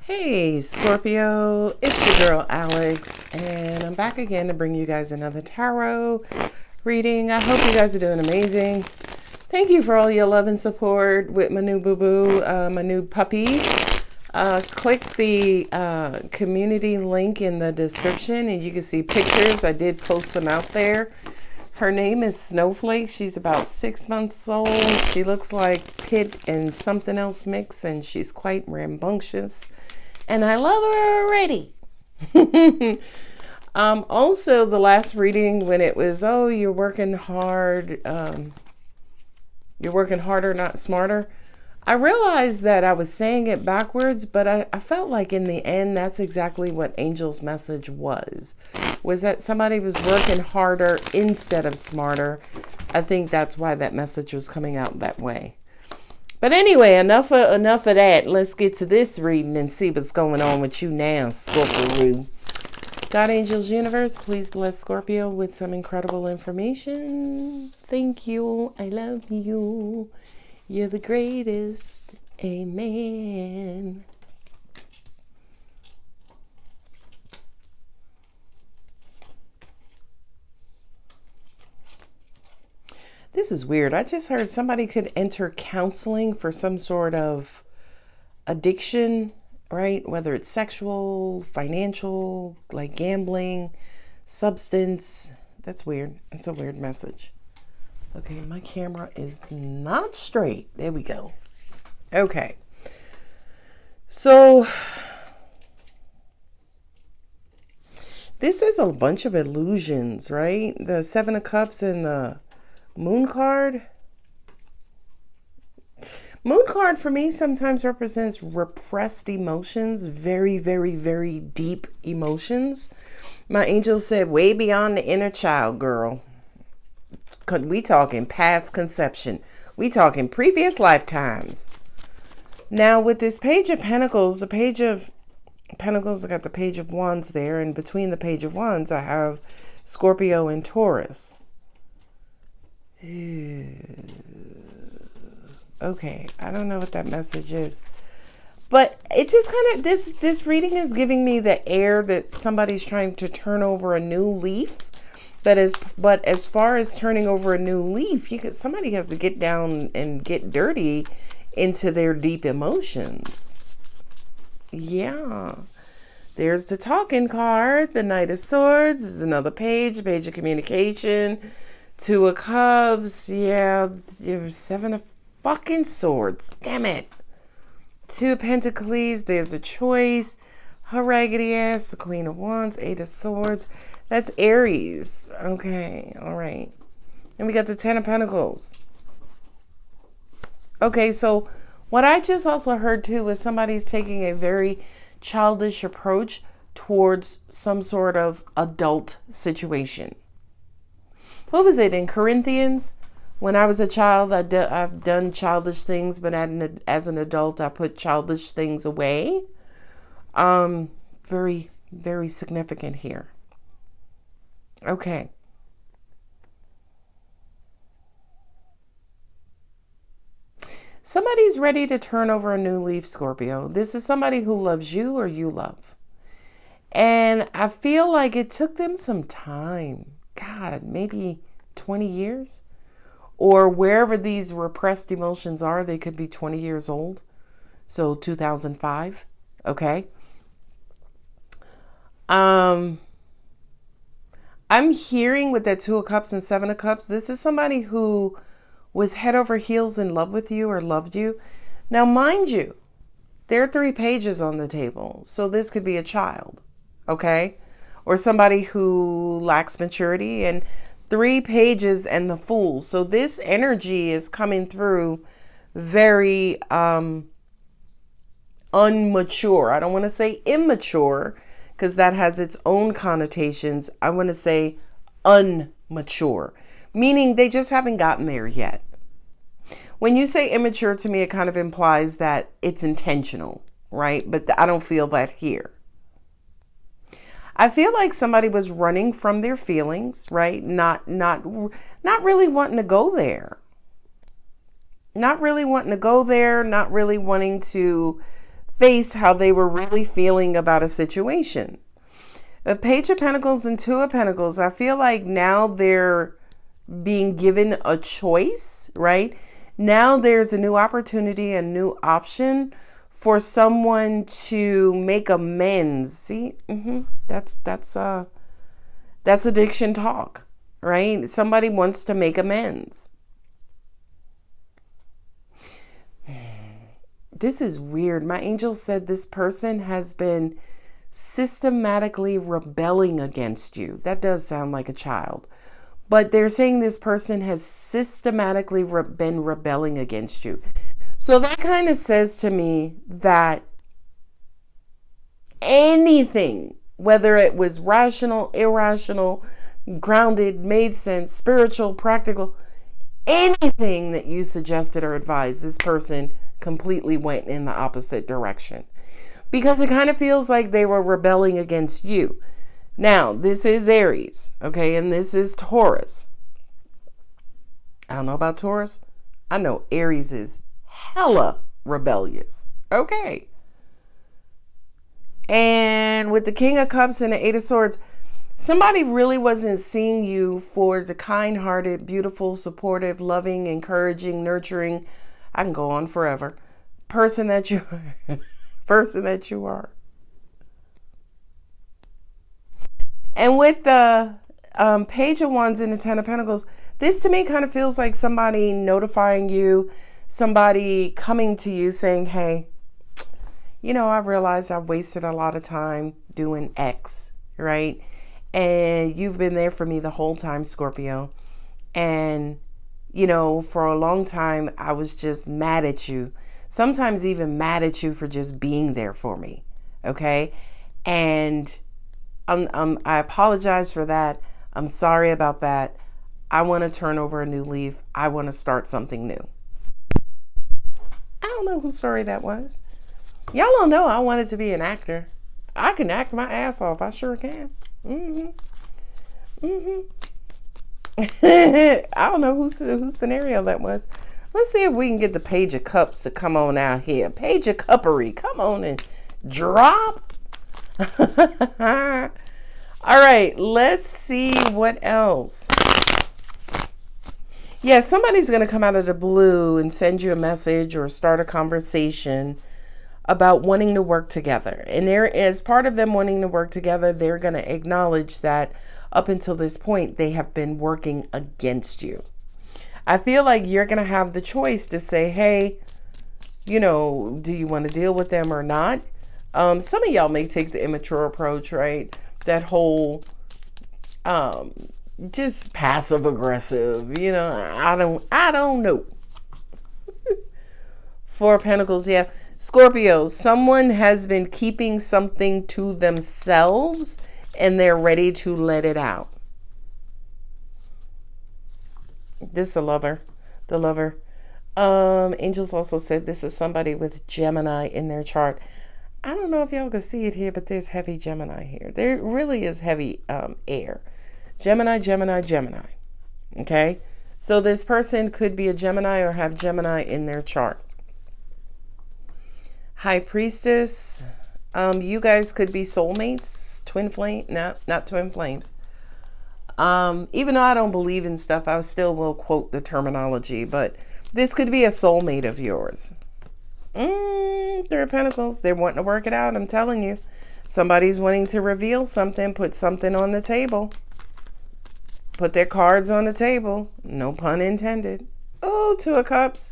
Hey Scorpio, it's your girl Alex, and I'm back again to bring you guys another tarot reading. I hope you guys are doing amazing. Thank you for all your love and support with my new boo-boo, my new puppy. Click the community link in the description and you can see pictures. I did post them out there. Her name is Snowflake. She's about 6 months old. She looks like Pit and something else mix, and she's quite rambunctious. And I love her already. Also, the last reading when it was, oh, you're working hard. You're working harder, not smarter. I realized that I was saying it backwards, but I felt like in the end, that's exactly what Angel's message was that somebody was working harder instead of smarter. I think that's why that message was coming out that way. But anyway, enough of that. Let's get to this reading and see what's going on with you now, Scorpio. God, angels, universe, please bless Scorpio with some incredible information. Thank you. I love you. You're the greatest. Amen. This is weird. I just heard somebody could enter counseling for some sort of addiction, right? Whether it's sexual, financial, like gambling, substance. That's weird. It's a weird message. Okay, my camera is not straight. There we go. Okay. So this is a bunch of illusions, right? The Seven of Cups and the Moon card. Moon card for me sometimes represents repressed emotions, very, very, very deep emotions. My angel said, way beyond the inner child, girl. Cause we talking past conception. We talking previous lifetimes. Now with this Page of Pentacles, the Page of Pentacles, I got the Page of Wands there, and between the Page of Wands, I have Scorpio and Taurus. Okay, I don't know what that message is, but it just kind of, this reading is giving me the air that somebody's trying to turn over a new leaf. But as far as turning over a new leaf, somebody has to get down and get dirty into their deep emotions. Yeah. There's the talking card, the Knight of Swords. This is another page of communication. Two of Cups. Yeah, there's Seven of fucking Swords. Damn it. Two of Pentacles. There's a choice. Her raggedy ass. The Queen of Wands. Eight of Swords. That's Aries. Okay, all right. And we got the Ten of Pentacles. Okay, so what I just also heard too was somebody's taking a very childish approach towards some sort of adult situation. What was it in Corinthians? When I was a child, I've done childish things, but as an adult, I put childish things away. Very, very significant here. Okay. Somebody's ready to turn over a new leaf, Scorpio. This is somebody who loves you or you love. And I feel like it took them some time. God, maybe 20 years? Or wherever these repressed emotions are, they could be 20 years old. So 2005. Okay. I'm hearing with that Two of Cups and Seven of Cups, this is somebody who was head over heels in love with you or loved you. Now, mind you, there are 3 pages on the table. So this could be a child, okay? Or somebody who lacks maturity, and 3 pages and the Fool. So this energy is coming through very unmature. I don't want to say immature, because that has its own connotations. I want to say unmature, meaning they just haven't gotten there yet. When you say immature, to me, it kind of implies that it's intentional, right? But I don't feel that here. I feel like somebody was running from their feelings, right? Not really wanting to go there. Not really wanting to face how they were really feeling about a situation. A Page of Pentacles and Two of Pentacles, I feel like now they're being given a choice, right? Now there's a new opportunity, a new option for someone to make amends. See, that's addiction talk, right? Somebody wants to make amends. This is weird. My angel said this person has been systematically rebelling against you. That does sound like a child. But they're saying this person has systematically been rebelling against you. So that kind of says to me that anything, whether it was rational, irrational, grounded, made sense, spiritual, practical, anything that you suggested or advised, this person completely went in the opposite direction. Because it kind of feels like they were rebelling against you. Now, this is Aries, okay, and this is Taurus. I don't know about Taurus. I know Aries is hella rebellious, okay. And with the King of Cups and the Eight of Swords, somebody really wasn't seeing you for the kind-hearted, beautiful, supportive, loving, encouraging, nurturing, I can go on forever, person that you are. And with the Page of Wands and the Ten of Pentacles, this to me kind of feels like somebody notifying you, somebody coming to you saying, hey, you know, I realized I've wasted a lot of time doing X, right? And you've been there for me the whole time, Scorpio. And, you know, for a long time, I was just mad at you. Sometimes even mad at you for just being there for me, okay? And I apologize for that. I'm sorry about that. I want to turn over a new leaf. I want to start something new. I don't know whose story that was. Y'all don't know I wanted to be an actor. I can act my ass off. I sure can. I don't know whose scenario that was. Let's see if we can get the Page of Cups to come on out here. Page of Cuppery. Come on and drop. All right, let's see what else. Yeah, somebody's going to come out of the blue and send you a message or start a conversation about wanting to work together. And there, as part of them wanting to work together, they're going to acknowledge that up until this point, they have been working against you. I feel like you're going to have the choice to say, hey, you know, do you want to deal with them or not? Some of y'all may take the immature approach, right? That whole just passive aggressive, you know, I don't know. Four of Pentacles, yeah. Scorpio, someone has been keeping something to themselves and they're ready to let it out. This is a lover. The lover. Angels also said this is somebody with Gemini in their chart. I don't know if y'all can see it here, but there's heavy Gemini here. There really is heavy air. Gemini, Gemini, Gemini. Okay? So this person could be a Gemini or have Gemini in their chart. High Priestess. You guys could be soulmates. Twin flame. No, not twin flames. Even though I don't believe in stuff, I still will quote the terminology. But this could be a soulmate of yours. Three of Pentacles. They're wanting to work it out. I'm telling you. Somebody's wanting to reveal something. Put something on the table. Put their cards on the table. No pun intended. Oh, Two of Cups.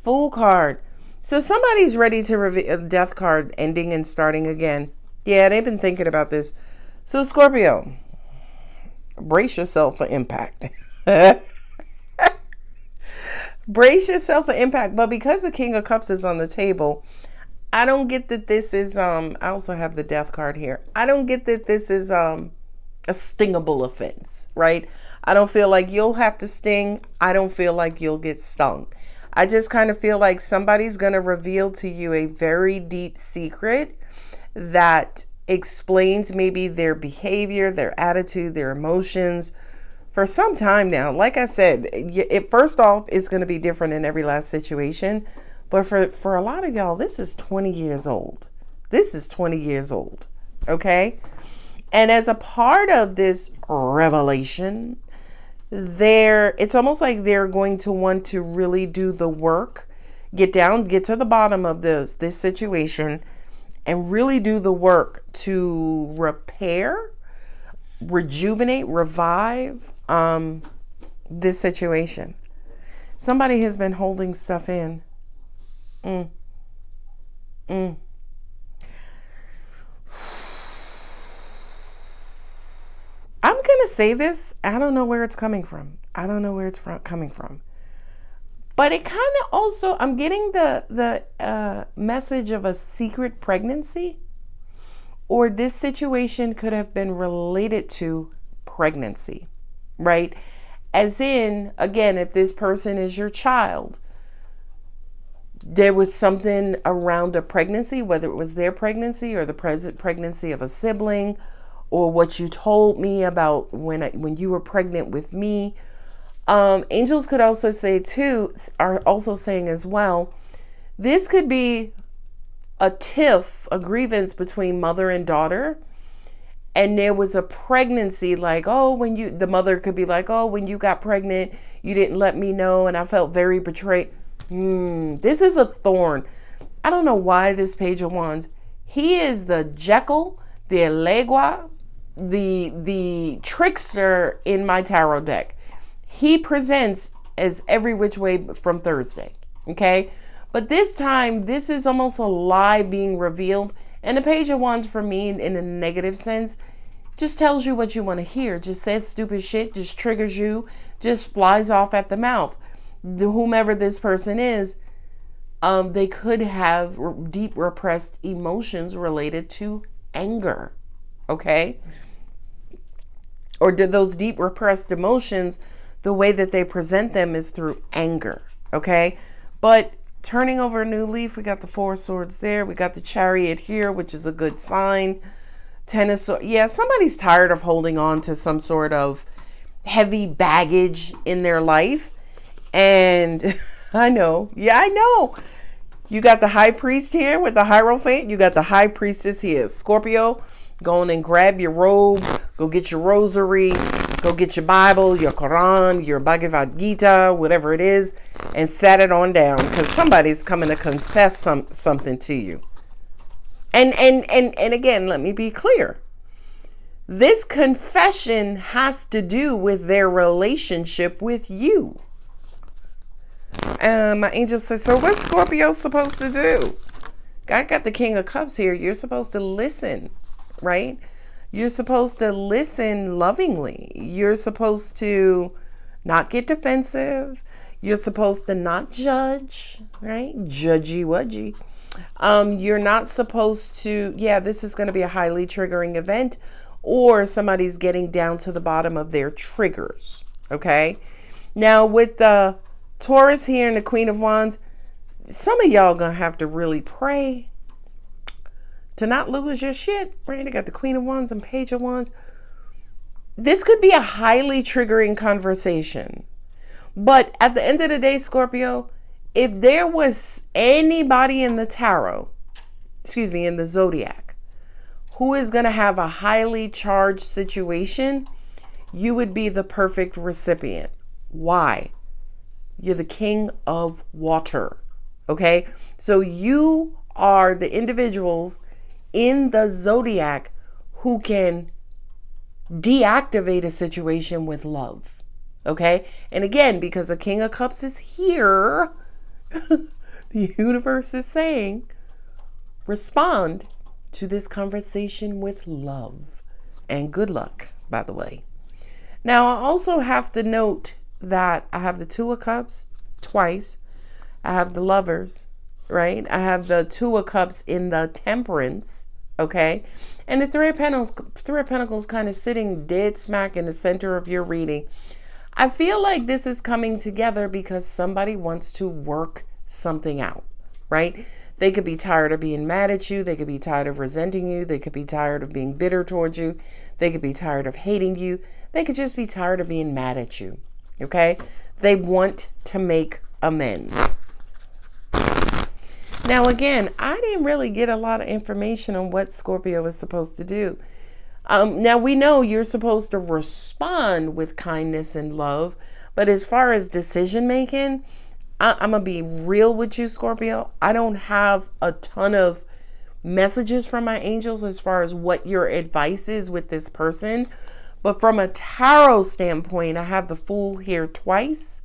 Fool card. So somebody's ready to reveal a death card, ending and starting again. Yeah, they've been thinking about this. So Scorpio, brace yourself for impact. Brace yourself for impact. But because the King of Cups is on the table, I don't get that this is, I also have the death card here. I don't get that this is a stingable offense, right? I don't feel like you'll have to sting. I don't feel like you'll get stung. I just kind of feel like somebody's going to reveal to you a very deep secret that explains maybe their behavior, their attitude, their emotions for some time now. Like I said, it first off is going to be different in every last situation, But for a lot of y'all, this is 20 years old. This is 20 years old. Okay? And as a part of this revelation, it's almost like they're going to want to really do the work, get to the bottom of this situation, and really do the work to repair, rejuvenate, revive this situation. Somebody has been holding stuff in. I'm going to say this. I don't know where it's coming from. Coming from. But it kind of also, I'm getting the message of a secret pregnancy, or this situation could have been related to pregnancy, right? As in, again, if this person is your child, there was something around a pregnancy, whether it was their pregnancy or the present pregnancy of a sibling, or what you told me about when you were pregnant with me. Angels could also say too, are also saying as well, this could be a tiff, a grievance between mother and daughter. And there was a pregnancy, like, the mother could be like, when you got pregnant, you didn't let me know, and I felt very betrayed. This is a thorn. I don't know why this Page of Wands. He is the Jekyll, the Elegua, the trickster in my tarot deck. He presents as every which way from Thursday. Okay? But this time, this is almost a lie being revealed. And the Page of Wands, for me, in a negative sense, just tells you what you want to hear. Just says stupid shit, just triggers you, just flies off at the mouth. Whomever this person is, they could have deep repressed emotions related to anger. Okay? Or do those deep repressed emotions, the way that they present them is through anger. Okay? But turning over a new leaf, we got the Four of Swords there. We got the Chariot here, which is a good sign. Ten of Swords. Yeah, somebody's tired of holding on to some sort of heavy baggage in their life. And I know. Yeah, I know. You got the High Priest here with the Hierophant. You got the High Priestess here. Scorpio, go on and grab your robe. Go get your rosary. Go get your Bible, your Quran, your Bhagavad Gita, whatever it is, and set it on down, because somebody's coming to confess something to you. And again, let me be clear. This confession has to do with their relationship with you. My angel says, so what's Scorpio supposed to do? I got the King of Cups here. You're supposed to listen, right? You're supposed to listen lovingly. You're supposed to not get defensive. You're supposed to not judge, right? Judgy-wudgy. You're not supposed to, this is going to be a highly triggering event, or somebody's getting down to the bottom of their triggers, okay? Now, with the Taurus here and the Queen of Wands, some of y'all going to have to really pray to not lose your shit, right? I got the Queen of Wands and Page of Wands. This could be a highly triggering conversation. But at the end of the day, Scorpio, if there was anybody in the tarot, in the zodiac, who is going to have a highly charged situation, you would be the perfect recipient. Why? You're the King of Water. Okay? So you are the individuals in the zodiac who can deactivate a situation with love. Okay? And again, because the King of Cups is here, the universe is saying, respond to this conversation with love. And good luck, by the way. Now, I also have to note that I have the Two of Cups twice. I have the Lovers, right? I have the Two of Cups in the Temperance, okay? And the Three of Pentacles kind of sitting dead smack in the center of your reading. I feel like this is coming together because somebody wants to work something out, right? They could be tired of being mad at you. They could be tired of resenting you. They could be tired of being bitter towards you. They could be tired of hating you. They could just be tired of being mad at you, okay? They want to make amends. Now, again, I didn't really get a lot of information on what Scorpio is supposed to do. Now, we know you're supposed to respond with kindness and love, but as far as decision making, I'm going to be real with you, Scorpio. I don't have a ton of messages from my angels as far as what your advice is with this person. But from a tarot standpoint, I have the Fool here twice,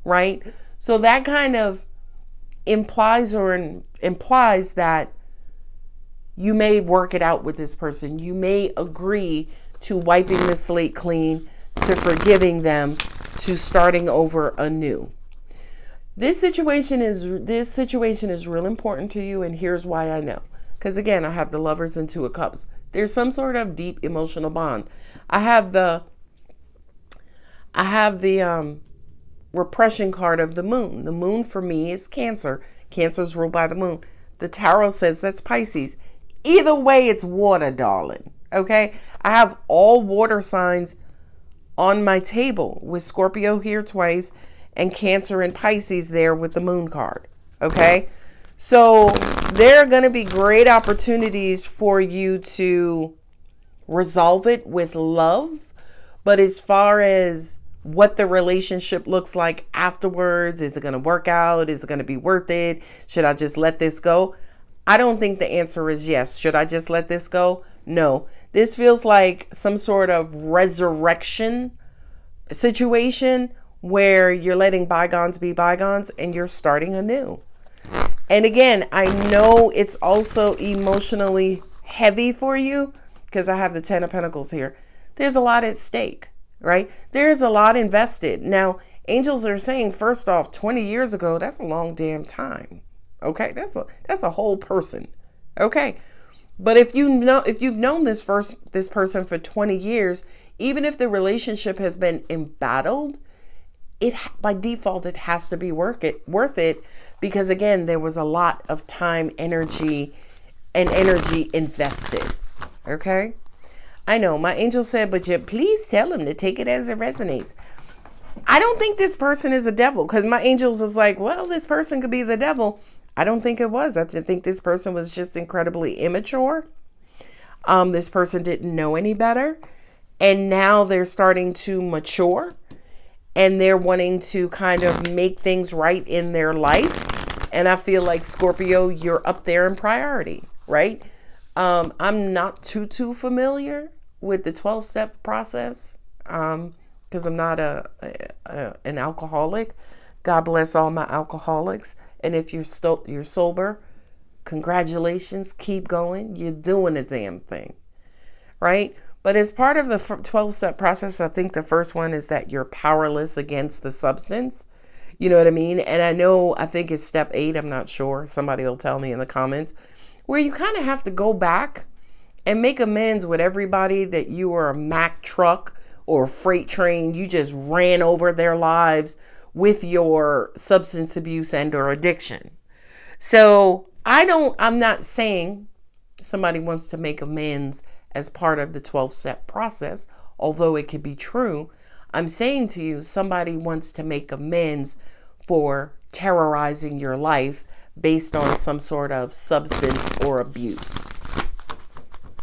right? So that kind of implies that you may work it out with this person. You may agree to wiping the slate clean, to forgiving them, to starting over anew. This situation is real important to you, and here's why I know. Because again, I have the Lovers and Two of Cups. There's some sort of deep emotional bond. I have the repression card of the Moon. The Moon for me is Cancer. Cancer is ruled by the Moon. The tarot says that's Pisces. Either way, it's water, darling. Okay? I have all water signs on my table with Scorpio here twice and Cancer and Pisces there with the Moon card. Okay? So there are going to be great opportunities for you to resolve it with love. But as far as what the relationship looks like afterwards, is it going to work out? Is it going to be worth it? Should I just let this go? I don't think the answer is yes. Should I just let this go? No. This feels like some sort of resurrection situation where you're letting bygones be bygones and you're starting anew. And again, I know it's also emotionally heavy for you because I have the Ten of Pentacles here. There's a lot at stake, right? There's a lot invested. Now, angels are saying, first off, 20 years ago, that's a long damn time. Okay, that's a whole person. Okay, but if you've known this person for 20 years, even if the relationship has been embattled, it by default it has to be worth it because again there was a lot of time, energy invested. Okay, I know my angel said, but you please tell him to take it as it resonates. I don't think this person is a devil because my angels was like, well, this person could be the devil. I don't think it was. I think this person was just incredibly immature. This person didn't know any better. And now they're starting to mature. And they're wanting to kind of make things right in their life. And I feel like, Scorpio, you're up there in priority, right? I'm not too familiar with the 12-step process because I'm not an alcoholic. God bless all my alcoholics. And if you're sober, congratulations, keep going. You're doing a damn thing, right? But as part of the 12-step process, I think the first one is that you're powerless against the substance. You know what I mean? And I think it's step 8. I'm not sure. Somebody will tell me in the comments, where you kind of have to go back and make amends with everybody that you were a Mack truck or a freight train. You just ran over their lives with your substance abuse and or addiction. So I'm not saying somebody wants to make amends as part of the 12-step process, although it could be true. I'm saying to you, somebody wants to make amends for terrorizing your life based on some sort of substance or abuse.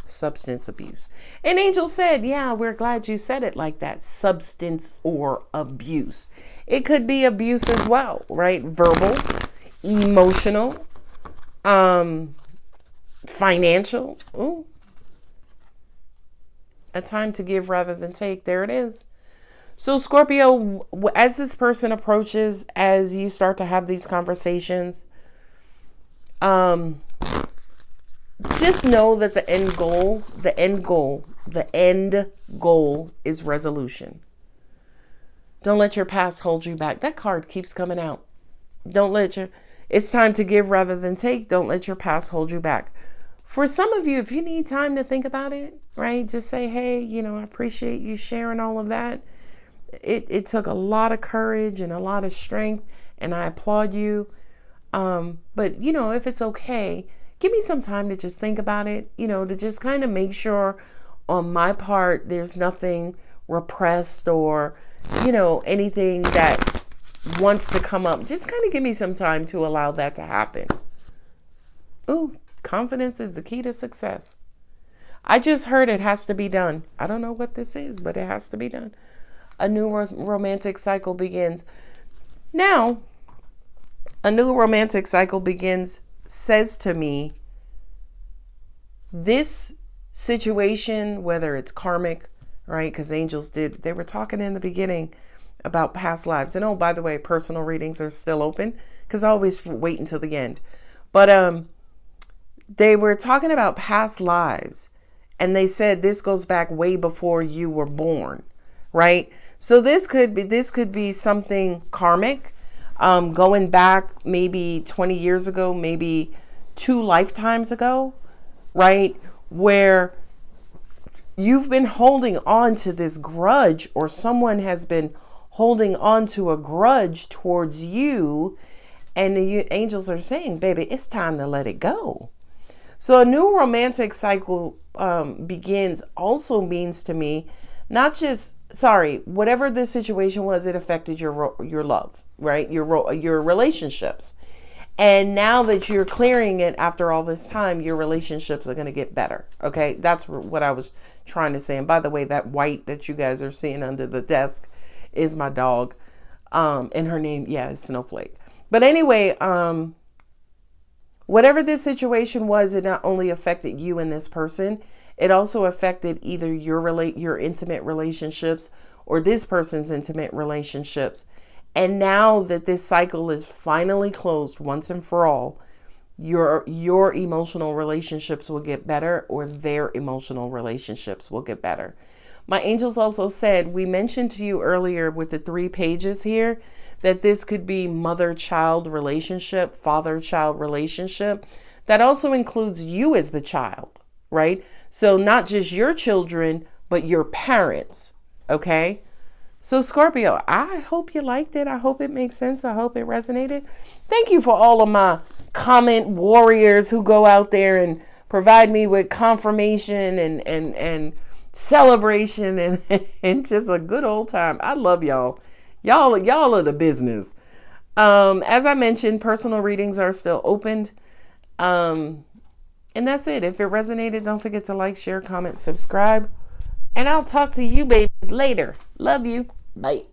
Substance abuse. And Angel said, yeah, we're glad you said it like that. Substance or abuse. It could be abuse as well, right? Verbal, emotional, financial. Ooh. A time to give rather than take. There it is. So Scorpio, as this person approaches, as you start to have these conversations, just know that the end goal is resolution. Don't let your past hold you back. That card keeps coming out. It's time to give rather than take. Don't let your past hold you back. For some of you, if you need time to think about it, right? Just say, hey, I appreciate you sharing all of that. It took a lot of courage and a lot of strength, and I applaud you. But, if it's okay, give me some time to just think about it, to just kind of make sure on my part there's nothing repressed or, anything that wants to come up. Just kind of give me some time to allow that to happen. Ooh, confidence is the key to success. I just heard it has to be done. I don't know what this is, but it has to be done. A new romantic cycle begins. Now, a new romantic cycle begins says to me, this situation, whether it's karmic, right? Because angels they were talking in the beginning about past lives. And oh, by the way, personal readings are still open because I always wait until the end. But they were talking about past lives. And they said this goes back way before you were born, right? So this could be something karmic, going back maybe 20 years ago, maybe 2 lifetimes ago, right? Where you've been holding on to this grudge, or someone has been holding on to a grudge towards you, and the angels are saying, baby, it's time to let it go. So a new romantic cycle begins also means to me, not just, whatever this situation was, it affected your love, right? Your relationships. And now that you're clearing it after all this time, your relationships are going to get better. Okay. That's what I was trying to say. And by the way, that white that you guys are seeing under the desk is my dog. And her name, is Snowflake. But anyway, whatever this situation was, it not only affected you and this person, it also affected either your intimate relationships or this person's intimate relationships. And now that this cycle is finally closed once and for all, your emotional relationships will get better, or their emotional relationships will get better. My angels also said, we mentioned to you earlier with the 3 pages here, that this could be mother-child relationship, father-child relationship. That also includes you as the child, right? So not just your children, but your parents, okay? So Scorpio, I hope you liked it. I hope it makes sense. I hope it resonated. Thank you for all of my comment warriors who go out there and provide me with confirmation and celebration and just a good old time. I love y'all. Y'all are the business. As I mentioned, personal readings are still opened. And that's it. If it resonated, don't forget to like, share, comment, subscribe. And I'll talk to you babies later. Love you. Bye.